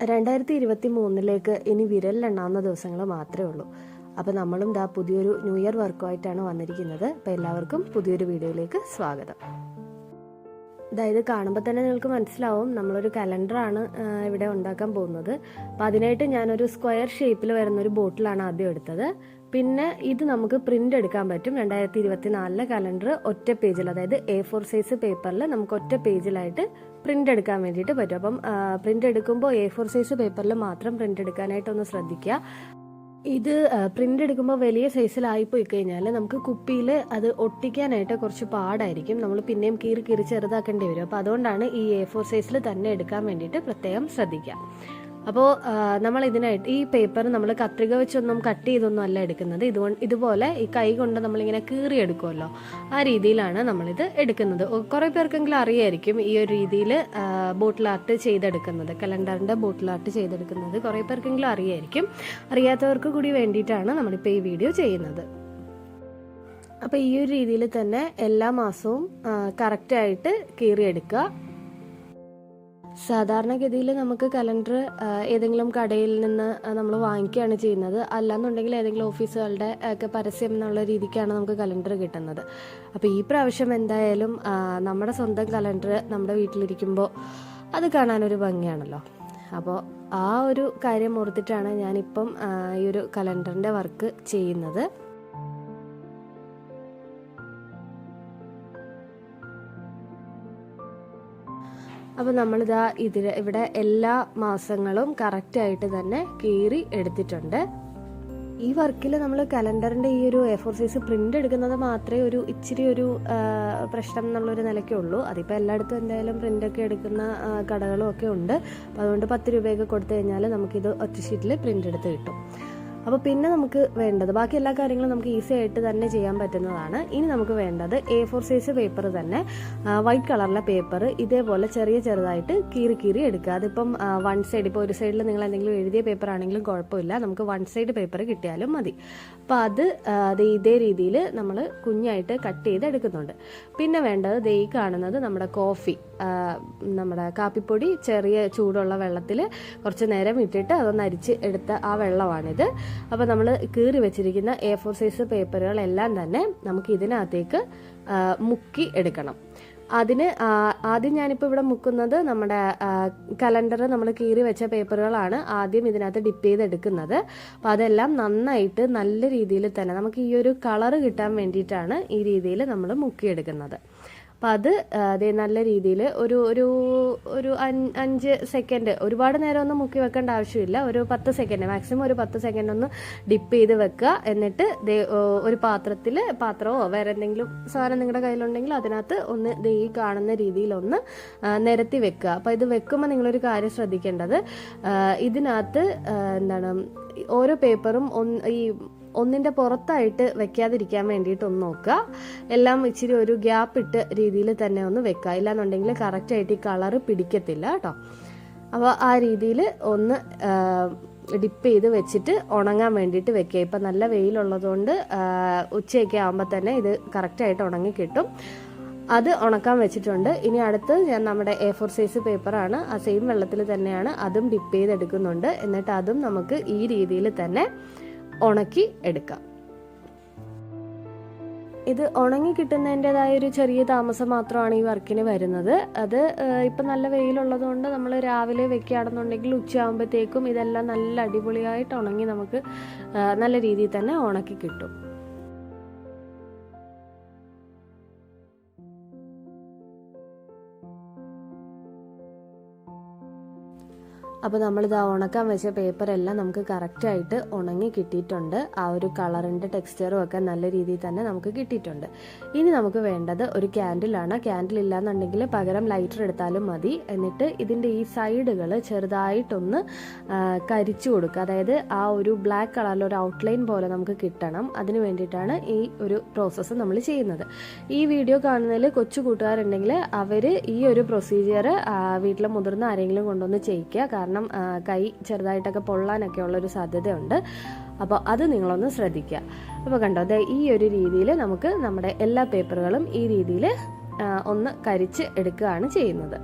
2023 ഇനി വിരലിലെണ്ണാവുന്ന ദിവസങ്ങൾ മാത്രമേ ഉള്ളൂ. അപ്പോൾ നമ്മളും പുതിയൊരു ന്യൂ ഇയർ വർക്കുമായിട്ടാണ് വന്നിരിക്കുന്നത്. അപ്പോൾ എല്ലാവർക്കും പുതിയൊരു വീഡിയോയിലേക്ക് സ്വാഗതം. ഇത് കാണുമ്പോൾ തന്നെ നിങ്ങൾക്ക് മനസ്സിലാവും നമ്മളൊരു കലണ്ടറാണ് ഇവിടെ ഉണ്ടാക്കാൻ പോകുന്നത്. അപ്പോൾ അതിനായിട്ട് ഞാനൊരു സ്ക്വയർ ഷേപ്പിൽ വരുന്നൊരു ബോട്ടിലാണ് ആദ്യം എടുത്തത്. പിന്നെ ഇത് നമുക്ക് പ്രിന്റ് എടുക്കാൻ പറ്റും. 2024 കലണ്ടർ ഒറ്റ പേജിൽ, അതായത് A4 സൈസ് പേപ്പറിൽ നമുക്ക് ഒറ്റ പേജിലായിട്ട് പ്രിന്റ് എടുക്കാൻ വേണ്ടിയിട്ട് പറ്റും. അപ്പം പ്രിന്റ് എടുക്കുമ്പോൾ A4 സൈസ് പേപ്പറിൽ മാത്രം പ്രിന്റ് എടുക്കാനായിട്ടൊന്ന് ശ്രദ്ധിക്കുക. ഇത് പ്രിന്റ് എടുക്കുമ്പോൾ വലിയ സൈസിലായിപ്പോയി കഴിഞ്ഞാൽ നമുക്ക് കുപ്പിയിൽ അത് ഒട്ടിക്കാനായിട്ട് കുറച്ച് പാടായിരിക്കും. നമ്മൾ പിന്നെയും കീറി ചെറുതാക്കേണ്ടി വരും. അപ്പോൾ അതുകൊണ്ടാണ് ഈ A4 സൈസിൽ തന്നെ എടുക്കാൻ വേണ്ടിയിട്ട് പ്രത്യേകം ശ്രദ്ധിക്കുക. അപ്പോൾ നമ്മൾ ഇതിനായിട്ട് ഈ പേപ്പർ നമ്മൾ കത്രിക വെച്ചൊന്നും കട്ട് ചെയ്തൊന്നും അല്ല എടുക്കുന്നത്. ഇതുപോലെ ഈ കൈ കൊണ്ട് നമ്മളിങ്ങനെ കീറി എടുക്കുമല്ലോ, ആ രീതിയിലാണ് നമ്മളിത് എടുക്കുന്നത്. കുറേ പേർക്കെങ്കിലും അറിയായിരിക്കും ഈ ഒരു രീതിയിൽ ബോട്ടിൽ ആർട്ട് ചെയ്തെടുക്കുന്നത്, കലണ്ടറിൻ്റെ ബോട്ടിൽ ആർട്ട് ചെയ്തെടുക്കുന്നത് കുറേ പേർക്കെങ്കിലും അറിയായിരിക്കും. അറിയാത്തവർക്ക് കൂടി വേണ്ടിയിട്ടാണ് നമ്മളിപ്പോൾ ഈ വീഡിയോ ചെയ്യുന്നത്. അപ്പോൾ ഈ ഒരു രീതിയിൽ തന്നെ എല്ലാ മാസവും കറക്റ്റായിട്ട് കീറിയെടുക്കുക. സാധാരണഗതിയിൽ നമുക്ക് കലണ്ടർ ഏതെങ്കിലും കടയിൽ നിന്ന് നമ്മൾ വാങ്ങിക്കുകയാണ് ചെയ്യുന്നത്. അല്ലാന്നുണ്ടെങ്കിൽ ഏതെങ്കിലും ഓഫീസുകളുടെ ഒക്കെ പരസ്യം എന്നുള്ള രീതിക്കാണ് നമുക്ക് കലണ്ടർ കിട്ടുന്നത്. അപ്പോൾ ഈ പ്രാവശ്യം എന്തായാലും നമ്മുടെ സ്വന്തം കലണ്ടർ നമ്മുടെ വീട്ടിലിരിക്കുമ്പോൾ അത് കാണാനൊരു ഭംഗിയാണല്ലോ. അപ്പോൾ ആ ഒരു കാര്യം ഓർത്തിട്ടാണ് ഞാനിപ്പം ഈ ഒരു കലണ്ടറിൻ്റെ വർക്ക് ചെയ്യുന്നത്. അപ്പോൾ നമ്മളിതാ ഇവിടെ എല്ലാ മാസങ്ങളും കറക്റ്റായിട്ട് തന്നെ കീറി എടുത്തിട്ടുണ്ട്. ഈ വർക്കിൽ നമ്മൾ കലണ്ടറിൻ്റെ ഈ ഒരു A4 സൈസ് പ്രിന്റ് എടുക്കുന്നത് മാത്രമേ ഇച്ചിരി ഒരു പ്രശ്നം എന്നുള്ളൊരു നിലയ്ക്കേ ഉള്ളൂ. അതിപ്പോൾ എല്ലായിടത്തും എന്തായാലും പ്രിൻ്റൊക്കെ എടുക്കുന്ന കടകളും ഒക്കെ ഉണ്ട്. അപ്പോൾ അതുകൊണ്ട് 10 രൂപയൊക്കെ കൊടുത്തു കഴിഞ്ഞാൽ നമുക്കിത് ഒറ്റ ഷീറ്റിൽ പ്രിന്റ് എടുത്ത് കിട്ടും. അപ്പോൾ പിന്നെ നമുക്ക് വേണ്ടത് ബാക്കി എല്ലാ കാര്യങ്ങളും നമുക്ക് ഈസി ആയിട്ട് തന്നെ ചെയ്യാൻ പറ്റുന്നതാണ്. ഇനി നമുക്ക് വേണ്ടത് A4 സൈസ് പേപ്പർ തന്നെ, വൈറ്റ് കളറിലെ പേപ്പർ ഇതേപോലെ ചെറുതായിട്ട് കീറി എടുക്കുക. അതിപ്പം വൺ സൈഡ്, ഇപ്പോൾ ഒരു സൈഡിൽ നിങ്ങൾ എന്തെങ്കിലും എഴുതിയ പേപ്പർ ആണെങ്കിലും കുഴപ്പമില്ല, നമുക്ക് വൺ സൈഡ് പേപ്പർ കിട്ടിയാലും മതി. അപ്പോൾ അത് ഇതേ രീതിയിൽ നമ്മൾ കുഞ്ഞായിട്ട് കട്ട് ചെയ്ത് എടുക്കുന്നുണ്ട്. പിന്നെ വേണ്ടത് ഈ കാണുന്നത് നമ്മുടെ നമ്മുടെ കാപ്പിപ്പൊടി ചെറിയ ചൂടുള്ള വെള്ളത്തിൽ കുറച്ച് നേരം ഇട്ടിട്ട് അതൊന്ന് അരിച്ച് എടുത്ത ആ വെള്ളമാണിത്. അപ്പോൾ നമ്മൾ കീറി വെച്ചിരിക്കുന്ന A4 സൈസ് പേപ്പറുകളെല്ലാം തന്നെ നമുക്ക് ഇതിനകത്തേക്ക് മുക്കി എടുക്കണം. അതിന് ആദ്യം ഞാനിപ്പോൾ ഇവിടെ മുക്കുന്നത് നമ്മുടെ കലണ്ടർ നമ്മൾ കീറി വെച്ച പേപ്പറുകളാണ് ആദ്യം ഇതിനകത്ത് ഡിപ്പ് ചെയ്തെടുക്കുന്നത്. അപ്പോൾ അതെല്ലാം നന്നായിട്ട് നല്ല രീതിയിൽ തന്നെ നമുക്ക് ഈ ഒരു കളറ് കിട്ടാൻ വേണ്ടിയിട്ടാണ് ഈ രീതിയിൽ നമ്മൾ മുക്കിയെടുക്കുന്നത്. അപ്പോൾ അത് നല്ല രീതിയിൽ ഒരു 5 സെക്കൻഡ്, ഒരുപാട് നേരം ഒന്നും മുക്കി വെക്കേണ്ട ആവശ്യമില്ല. ഒരു 10 സെക്കൻഡ്, മാക്സിമം ഒരു 10 സെക്കൻഡ് ഒന്ന് ഡിപ്പ് ചെയ്ത് വെക്കുക. എന്നിട്ട് ഒരു പാത്രമോ വേറെ എന്തെങ്കിലും സാധനം നിങ്ങളുടെ കയ്യിലുണ്ടെങ്കിൽ അതിനകത്ത് ഒന്ന് ഈ കാണുന്ന രീതിയിലൊന്ന് നിരത്തി വെക്കുക. അപ്പോൾ ഇത് വെക്കുമ്പോൾ നിങ്ങളൊരു കാര്യം ശ്രദ്ധിക്കേണ്ടത്, ഇതിനകത്ത് ഓരോ പേപ്പറും ഒന്നിൻ്റെ പുറത്തായിട്ട് വെക്കാതിരിക്കാൻ വേണ്ടിയിട്ട് ഒന്ന് നോക്കുക. എല്ലാം ഇച്ചിരി ഒരു ഗ്യാപ്പ് ഇട്ട് രീതിയിൽ തന്നെ ഒന്ന് വെക്കുക. ഇല്ലാന്നുണ്ടെങ്കിൽ കറക്റ്റായിട്ട് ഈ കളറ് പിടിക്കത്തില്ല കേട്ടോ. അപ്പോൾ ആ രീതിയിൽ ഒന്ന് ഡിപ്പ് ചെയ്ത് വെച്ചിട്ട് ഉണങ്ങാൻ വേണ്ടിയിട്ട് വെക്കുക. ഇപ്പം നല്ല വെയിലുള്ളതുകൊണ്ട് ഉച്ചയൊക്കെ ആകുമ്പോൾ തന്നെ ഇത് കറക്റ്റായിട്ട് ഉണങ്ങി കിട്ടും. അത് ഉണക്കാൻ വെച്ചിട്ടുണ്ട്. ഇനി അടുത്ത് ഞാൻ നമ്മുടെ A4 സൈസ് പേപ്പറാണ്, ആ സെയിം വെള്ളത്തിൽ തന്നെയാണ് അതും ഡിപ്പ് ചെയ്തെടുക്കുന്നുണ്ട്. എന്നിട്ട് അതും നമുക്ക് ഈ രീതിയിൽ തന്നെ ഉണക്കി എടുക്കാം. ഇത് ഉണങ്ങി കിട്ടുന്നതിൻ്റെതായ ഒരു ചെറിയ താമസം മാത്രമാണ് ഈ വർക്കിന് വരുന്നത്. അത് ഇപ്പം നല്ല വെയിലുള്ളത് കൊണ്ട് നമ്മൾ രാവിലെ വെക്കുകയാണെന്നുണ്ടെങ്കിൽ ഉച്ചയാകുമ്പോഴത്തേക്കും ഇതെല്ലാം നല്ല അടിപൊളിയായിട്ട് ഉണങ്ങി നമുക്ക് നല്ല രീതിയിൽ തന്നെ ഉണക്കി കിട്ടും. അപ്പോൾ നമ്മളിത് ഉണക്കാൻ വെച്ച പേപ്പറെല്ലാം നമുക്ക് കറക്റ്റായിട്ട് ഉണങ്ങി കിട്ടിയിട്ടുണ്ട്. ആ ഒരു കളറിൻ്റെ ടെക്സ്ചറും ഒക്കെ നല്ല രീതിയിൽ തന്നെ നമുക്ക് കിട്ടിയിട്ടുണ്ട്. ഇനി നമുക്ക് വേണ്ടത് ഒരു ക്യാൻഡിലാണ്. ക്യാൻഡിൽ ഇല്ലാന്നുണ്ടെങ്കിൽ പകരം ലൈറ്റർ എടുത്താലും മതി. എന്നിട്ട് ഇതിൻ്റെ ഈ സൈഡുകൾ ചെറുതായിട്ടൊന്ന് കരിച്ചു കൊടുക്കുക. അതായത് ആ ഒരു ബ്ലാക്ക് കളറിൽ ഒരു ഔട്ട്ലൈൻ പോലെ നമുക്ക് കിട്ടണം. അതിന് വേണ്ടിയിട്ടാണ് ഈ ഒരു പ്രോസസ്സ് നമ്മൾ ചെയ്യുന്നത്. ഈ വീഡിയോ കാണുന്നതിൽ കൊച്ചു കൂട്ടുകാരുണ്ടെങ്കിൽ അവർ ഈ ഒരു പ്രൊസീജിയർ വീട്ടിലെ മുതിർന്ന ആരെങ്കിലും കൊണ്ടൊന്ന് ചെയ്യിക്കുക. കാരണം കൈ ചെറുതായിട്ടൊക്കെ പൊള്ളാനൊക്കെ ഉള്ളൊരു സാധ്യതയുണ്ട്. അപ്പോൾ അത് നിങ്ങളൊന്ന് ശ്രദ്ധിക്കുക. അപ്പോൾ കണ്ടോ, ഈ ഒരു രീതിയിൽ നമുക്ക് നമ്മുടെ എല്ലാ പേപ്പറുകളും ഈ രീതിയിൽ ഒന്ന് കരിച്ച് എടുക്കുകയാണ് ചെയ്യുന്നത്.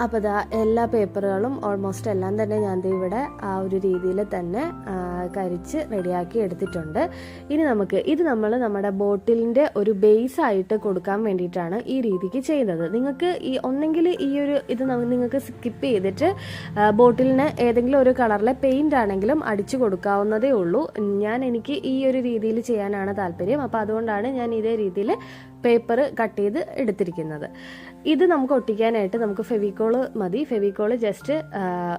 അപ്പോൾ ഇതാ എല്ലാ പേപ്പറുകളും ഓൾമോസ്റ്റ് എല്ലാം തന്നെ ഞാൻ ഇവിടെ ആ ഒരു രീതിയിൽ തന്നെ കരിച്ച് റെഡിയാക്കി എടുത്തിട്ടുണ്ട്. ഇനി ഇത് നമ്മൾ നമ്മുടെ ബോട്ടിലിൻ്റെ ഒരു ബേസ് ആയിട്ട് കൊടുക്കാൻ വേണ്ടിയിട്ടാണ് ഈ രീതിക്ക് ചെയ്യുന്നത്. നിങ്ങൾക്ക് ഒന്നെങ്കിൽ ഇത് നിങ്ങൾക്ക് സ്കിപ്പ് ചെയ്തിട്ട് ബോട്ടിലിന് ഏതെങ്കിലും ഒരു കളറിലെ പെയിൻ്റ് ആണെങ്കിലും അടിച്ചു കൊടുക്കാവുന്നതേ ഉള്ളൂ. എനിക്ക് ഈ ഒരു രീതിയിൽ ചെയ്യാനാണ് താല്പര്യം. അപ്പോൾ അതുകൊണ്ടാണ് ഞാൻ ഇതേ രീതിയിൽ പേപ്പർ കട്ട് ചെയ്ത് എടുത്തിരിക്കുന്നത്. ഇത് നമുക്ക് ഒട്ടിക്കാനായിട്ട് നമുക്ക് ഫെവിക്കോള് മതി. ഫെവിക്കോള് ജസ്റ്റ്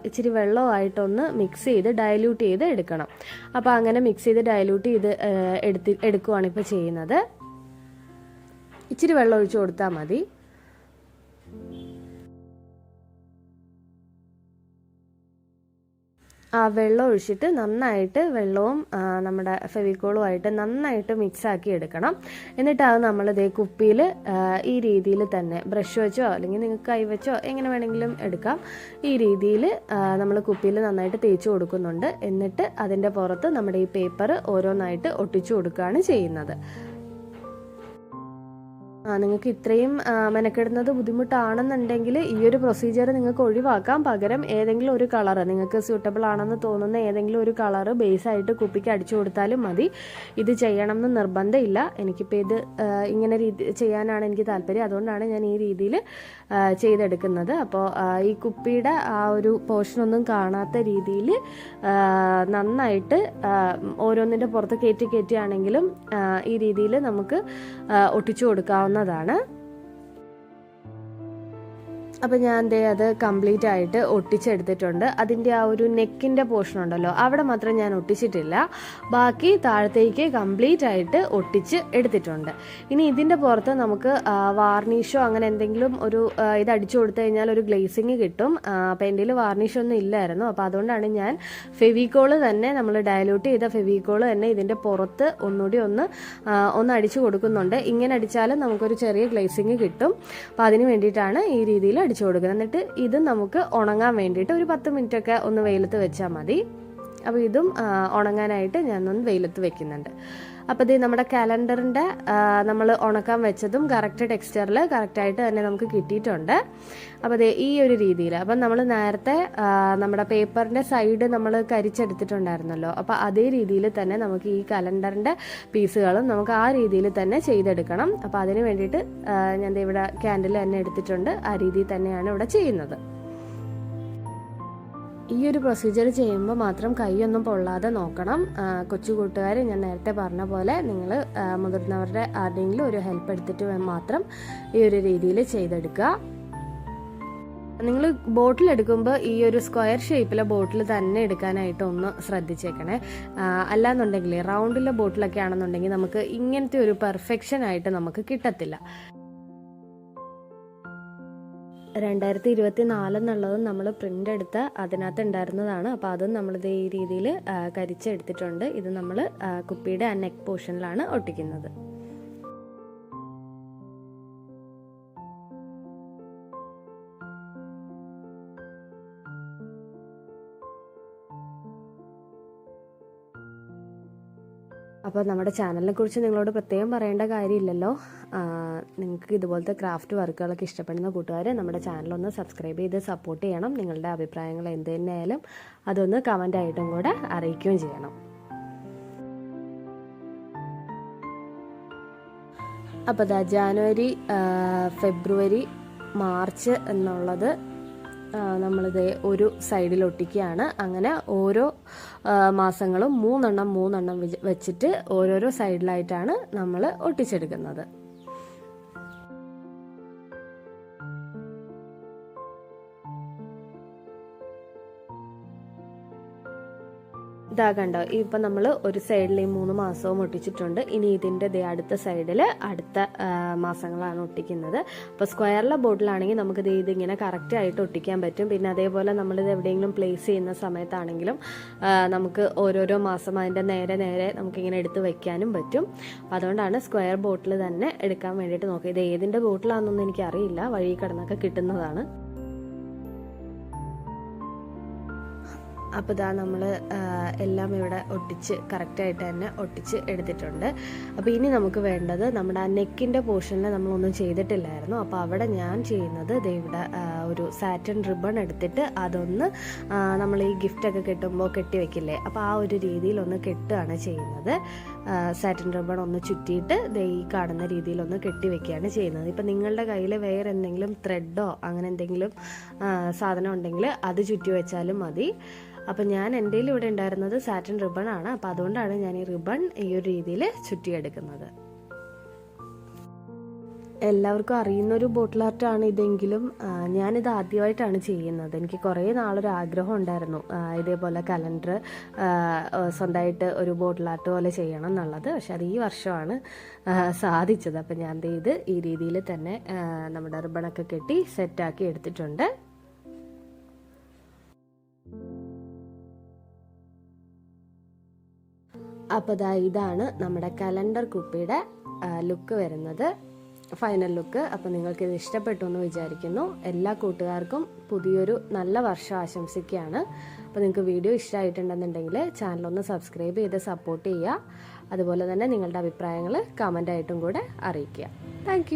ഇച്ചിരി വെള്ളമായിട്ടൊന്ന് മിക്സ് ചെയ്ത് ഡയല്യൂട്ട് ചെയ്ത് എടുക്കണം. അപ്പോൾ അങ്ങനെ മിക്സ് ചെയ്ത് ഡയല്യൂട്ട് ചെയ്ത് എടുക്കുകയാണ് ഇപ്പോൾ ചെയ്യുന്നത്. ഇച്ചിരി വെള്ളം ഒഴിച്ച് കൊടുത്താൽ മതി. ആ വെള്ളം ഒഴിച്ചിട്ട് നന്നായിട്ട് വെള്ളവും നമ്മുടെ ഫെവിക്കോളുമായിട്ട് നന്നായിട്ട് മിക്സാക്കി എടുക്കണം. എന്നിട്ട് അത് നമ്മളിതേ കുപ്പിയിൽ ഈ രീതിയിൽ തന്നെ ബ്രഷ് വെച്ചോ അല്ലെങ്കിൽ നിങ്ങൾക്ക് കൈ വെച്ചോ എങ്ങനെ വേണമെങ്കിലും എടുക്കാം. ഈ രീതിയിൽ നമ്മൾ കുപ്പിയിൽ നന്നായിട്ട് തേച്ച് കൊടുക്കുന്നുണ്ട്. എന്നിട്ട് അതിൻ്റെ പുറത്ത് നമ്മുടെ ഈ പേപ്പർ ഓരോന്നായിട്ട് ഒട്ടിച്ചു കൊടുക്കുകയാണ് ചെയ്യുന്നത്. നിങ്ങൾക്ക് ഇത്രയും മെനക്കെടുന്നത് ബുദ്ധിമുട്ടാണെന്നുണ്ടെങ്കിൽ ഈ ഒരു പ്രൊസീജിയർ നിങ്ങൾക്ക് ഒഴിവാക്കാം. പകരം ഏതെങ്കിലും ഒരു കളറ് നിങ്ങൾക്ക് സ്യൂട്ടബിൾ ആണെന്ന് തോന്നുന്ന ഏതെങ്കിലും ഒരു കളറ് ബേസായിട്ട് കുപ്പിക്ക് അടിച്ചു കൊടുത്താലും മതി. ഇത് ചെയ്യണം എന്ന് നിർബന്ധമില്ല. എനിക്കിപ്പോൾ ഇത് ഇങ്ങനെ ചെയ്യാനാണ് എനിക്ക് താല്പര്യം. അതുകൊണ്ടാണ് ഞാൻ ഈ രീതിയിൽ ചെയ്തെടുക്കുന്നത്. അപ്പോൾ ഈ കുപ്പിയുടെ ആ ഒരു പോർഷനൊന്നും കാണാത്ത രീതിയിൽ നന്നായിട്ട് ഓരോന്നിൻ്റെ പുറത്ത് കയറ്റിയാണെങ്കിലും ഈ രീതിയിൽ നമുക്ക് ഒട്ടിച്ചു കൊടുക്കാവുന്നതാണ്. അപ്പോൾ ഞാൻ അത് കംപ്ലീറ്റ് ആയിട്ട് ഒട്ടിച്ചെടുത്തിട്ടുണ്ട്. അതിൻ്റെ ആ ഒരു നെക്കിൻ്റെ പോർഷൻ ഉണ്ടല്ലോ, അവിടെ മാത്രം ഞാൻ ഒട്ടിച്ചിട്ടില്ല. ബാക്കി താഴത്തേക്ക് കംപ്ലീറ്റ് ആയിട്ട് ഒട്ടിച്ച് എടുത്തിട്ടുണ്ട്. ഇനി ഇതിൻ്റെ പുറത്ത് നമുക്ക് വാർണിഷോ അങ്ങനെ എന്തെങ്കിലും ഒരു ഇത് അടിച്ചു കൊടുത്തു കഴിഞ്ഞാൽ ഒരു ഗ്ലേസിങ് കിട്ടും. അപ്പോൾ എൻ്റെ കയ്യിൽ വാർണിഷൊന്നും ഇല്ലായിരുന്നു. അപ്പോൾ അതുകൊണ്ടാണ് ഞാൻ ഫെവിക്കോള് തന്നെ, നമ്മൾ ഡയലൂട്ട് ചെയ്ത ഫെവിക്കോള് തന്നെ ഇതിൻ്റെ പുറത്ത് ഒന്നുകൂടി ഒന്ന് അടിച്ചു കൊടുക്കുന്നുണ്ട്. ഇങ്ങനെ അടിച്ചാലും നമുക്കൊരു ചെറിയ ഗ്ലേസിങ് കിട്ടും. അപ്പോൾ അതിന് വേണ്ടിയിട്ടാണ് ഈ രീതിയിൽ അടിച്ചു കൊടുക്കുന്നത്. എന്നിട്ട് ഇത് നമുക്ക് ഉണങ്ങാൻ വേണ്ടിയിട്ട് ഒരു 10 മിനിറ്റൊക്കെ ഒന്ന് വെയിലത്ത് വെച്ചാൽ മതി. അപ്പോൾ ഇതും ഉണങ്ങാനായിട്ട് ഞാനൊന്ന് വെയിലത്ത് വെക്കുന്നുണ്ട്. അപ്പോൾ ഇത് നമ്മുടെ കാലണ്ടറിൻ്റെ നമ്മൾ ഉണക്കാൻ വെച്ചതും കറക്റ്റ് ടെക്സ്ചറിൽ കറക്റ്റായിട്ട് തന്നെ നമുക്ക് കിട്ടിയിട്ടുണ്ട്. അപ്പോൾ അത് ഈ ഒരു രീതിയിൽ, അപ്പം നമ്മൾ നേരത്തെ നമ്മുടെ പേപ്പറിൻ്റെ സൈഡ് നമ്മൾ കരിച്ചെടുത്തിട്ടുണ്ടായിരുന്നല്ലോ, അപ്പോൾ അതേ രീതിയിൽ തന്നെ നമുക്ക് ഈ കലണ്ടറിൻ്റെ പീസുകളും നമുക്ക് ആ രീതിയിൽ തന്നെ ചെയ്തെടുക്കണം. അപ്പോൾ അതിന് വേണ്ടിയിട്ട് ഞാൻ ഇവിടെ ക്യാൻഡിൽ തന്നെ എടുത്തിട്ടുണ്ട്. ആ രീതിയിൽ തന്നെയാണ് ഇവിടെ ചെയ്യുന്നത്. ഈ ഒരു പ്രൊസീജിയർ ചെയ്യുമ്പോൾ മാത്രം കൈയൊന്നും പൊള്ളാതെ നോക്കണം. കൊച്ചു കൂട്ടുകാർ, ഞാൻ നേരത്തെ പറഞ്ഞ പോലെ നിങ്ങൾ മുതിർന്നവരുടെ ആരുടെയെങ്കിലും ഒരു ഹെൽപ്പ് എടുത്തിട്ട് മാത്രം ഈ ഒരു രീതിയിൽ ചെയ്തെടുക്കുക. നിങ്ങൾ ബോട്ടിൽ എടുക്കുമ്പോൾ ഈ ഒരു സ്ക്വയർ ഷേപ്പിലെ ബോട്ടിൽ തന്നെ എടുക്കാനായിട്ട് ഒന്ന് ശ്രദ്ധിച്ചേക്കണേ. അല്ലാന്നുണ്ടെങ്കിൽ റൗണ്ടിലെ ബോട്ടിലൊക്കെ ആണെന്നുണ്ടെങ്കിൽ നമുക്ക് ഇങ്ങനത്തെ ഒരു പെർഫെക്ഷൻ ആയിട്ട് നമുക്ക് കിട്ടത്തില്ല. 2024 എന്നുള്ളതും നമ്മൾ പ്രിൻ്റ് എടുത്ത അതിനകത്ത് ഉണ്ടായിരുന്നതാണ്. അപ്പോൾ അതും നമ്മളിത് ഈ രീതിയിൽ കരിച്ചെടുത്തിട്ടുണ്ട്. ഇത് നമ്മൾ കുപ്പിയുടെ ആ നെക്ക് പോർഷനിലാണ് ഒട്ടിക്കുന്നത്. അപ്പോൾ നമ്മുടെ ചാനലിനെ കുറിച്ച് നിങ്ങളോട് പ്രത്യേകം പറയേണ്ട കാര്യമില്ലല്ലോ. നിങ്ങൾക്ക് ഇതുപോലത്തെ ക്രാഫ്റ്റ് വർക്കുകളൊക്കെ ഇഷ്ടപ്പെടുന്ന കൂട്ടുകാർ നമ്മുടെ ചാനലൊന്ന് സബ്സ്ക്രൈബ് ചെയ്ത് സപ്പോർട്ട് ചെയ്യണം. നിങ്ങളുടെ അഭിപ്രായങ്ങൾ എന്ത് തന്നെയായാലും അതൊന്ന് കമൻ്റായിട്ടും കൂടെ അറിയിക്കുകയും ചെയ്യണം. അപ്പോൾ ജാനുവരി, ഫെബ്രുവരി, മാർച്ച് എന്നുള്ളത് നമ്മളിത് ഒരു സൈഡിൽ ഒട്ടിക്കുകയാണ്. അങ്ങനെ ഓരോ മാസങ്ങളും 3 എണ്ണം വെച്ചിട്ട് ഓരോരോ സൈഡിലായിട്ടാണ് നമ്മൾ ഒട്ടിച്ചെടുക്കുന്നത്. ഇതാ കണ്ടോ, ഇപ്പം നമ്മൾ ഒരു സൈഡിൽ ഈ 3 മാസവും ഒട്ടിച്ചിട്ടുണ്ട്. ഇനി ഇതിൻ്റെ അടുത്ത സൈഡിൽ അടുത്ത മാസങ്ങളാണ് ഒട്ടിക്കുന്നത്. അപ്പോൾ സ്ക്വയറിലെ ബോട്ടിലാണെങ്കിൽ നമുക്കിത് ഇതിങ്ങനെ കറക്റ്റായിട്ട് ഒട്ടിക്കാൻ പറ്റും. പിന്നെ അതേപോലെ നമ്മളിത് എവിടെയെങ്കിലും പ്ലേസ് ചെയ്യുന്ന സമയത്താണെങ്കിലും നമുക്ക് ഓരോരോ മാസം അതിൻ്റെ നേരെ നമുക്കിങ്ങനെ എടുത്ത് വയ്ക്കാനും പറ്റും. അപ്പോൾ അതുകൊണ്ടാണ് സ്ക്വയർ ബോട്ടിൽ തന്നെ എടുക്കാൻ വേണ്ടിയിട്ട് നോക്കുക. ഇത് ഏതിൻ്റെ ബോട്ടിലാണെന്നൊന്നും എനിക്കറിയില്ല, വഴി കിടന്നൊക്കെ കിട്ടുന്നതാണ്. അപ്പോൾ ഇതാ നമ്മൾ എല്ലാം ഇവിടെ ഒട്ടിച്ച് കറക്റ്റായിട്ട് തന്നെ ഒട്ടിച്ച് എടുത്തിട്ടുണ്ട്. അപ്പോൾ ഇനി നമുക്ക് വേണ്ടത് നമ്മുടെ ആ നെക്കിൻ്റെ പോർഷനിൽ നമ്മളൊന്നും ചെയ്തിട്ടില്ലായിരുന്നു. അപ്പോൾ അവിടെ ഞാൻ ചെയ്യുന്നത് ഇവിടെ ഒരു സാറ്റിൻ റിബൺ എടുത്തിട്ട് അതൊന്ന് നമ്മൾ ഈ ഗിഫ്റ്റൊക്കെ കിട്ടുമ്പോൾ കെട്ടി വെക്കില്ലേ, അപ്പോൾ ആ ഒരു രീതിയിലൊന്ന് കെട്ടുകയാണ് ചെയ്യുന്നത്. സാറ്റിൻ റിബൺ ഒന്ന് ചുറ്റിയിട്ട് ഈ കാണുന്ന രീതിയിലൊന്ന് കെട്ടി വെക്കുകയാണ് ചെയ്യുന്നത്. ഇപ്പം നിങ്ങളുടെ കയ്യിൽ വേറെ എന്തെങ്കിലും ത്രെഡോ അങ്ങനെ എന്തെങ്കിലും സാധനം ഉണ്ടെങ്കിൽ അത് ചുറ്റി വെച്ചാലും മതി. അപ്പം ഞാൻ എൻ്റെ ഇവിടെ ഉണ്ടായിരുന്നത് സാറ്റിൻ റിബൺ ആണ്, അപ്പം അതുകൊണ്ടാണ് ഞാൻ ഈ റിബൺ ഈ ഒരു രീതിയിൽ ചുറ്റിയെടുക്കുന്നത്. എല്ലാവർക്കും അറിയുന്നൊരു ബോട്ടിൽ ആർട്ടാണ് ഇതെങ്കിലും ഞാനിത് ആദ്യമായിട്ടാണ് ചെയ്യുന്നത്. എനിക്ക് കുറേ നാളൊരു ആഗ്രഹം ഉണ്ടായിരുന്നു ഇതേപോലെ കലണ്ടർ സ്വന്തമായിട്ട് ഒരു ബോട്ടിൽ ആർട്ട് പോലെ ചെയ്യണം എന്നുള്ളത്. പക്ഷെ അത് ഈ വർഷമാണ് സാധിച്ചത്. അപ്പം ഞാൻ ഇത് ഈ രീതിയിൽ തന്നെ നമ്മുടെ റിബണൊക്കെ കെട്ടി സെറ്റാക്കി എടുത്തിട്ടുണ്ട്. അപ്പോൾ ഇതാണ് നമ്മുടെ കലണ്ടർ കുപ്പിയുടെ ലുക്ക് വരുന്നത്, ഫൈനൽ ലുക്ക്. അപ്പോൾ നിങ്ങൾക്കിത് ഇഷ്ടപ്പെട്ടു എന്ന് വിചാരിക്കുന്നു. എല്ലാ കൂട്ടുകാർക്കും പുതിയൊരു നല്ല വർഷം ആശംസിക്കുകയാണ്. അപ്പോൾ നിങ്ങൾക്ക് വീഡിയോ ഇഷ്ടമായിട്ടുണ്ടെന്നുണ്ടെങ്കിൽ ചാനലൊന്ന് സബ്സ്ക്രൈബ് ചെയ്ത് സപ്പോർട്ട് ചെയ്യുക. അതുപോലെ തന്നെ നിങ്ങളുടെ അഭിപ്രായങ്ങൾ കമൻ്റായിട്ടും കൂടെ അറിയിക്കുക. താങ്ക്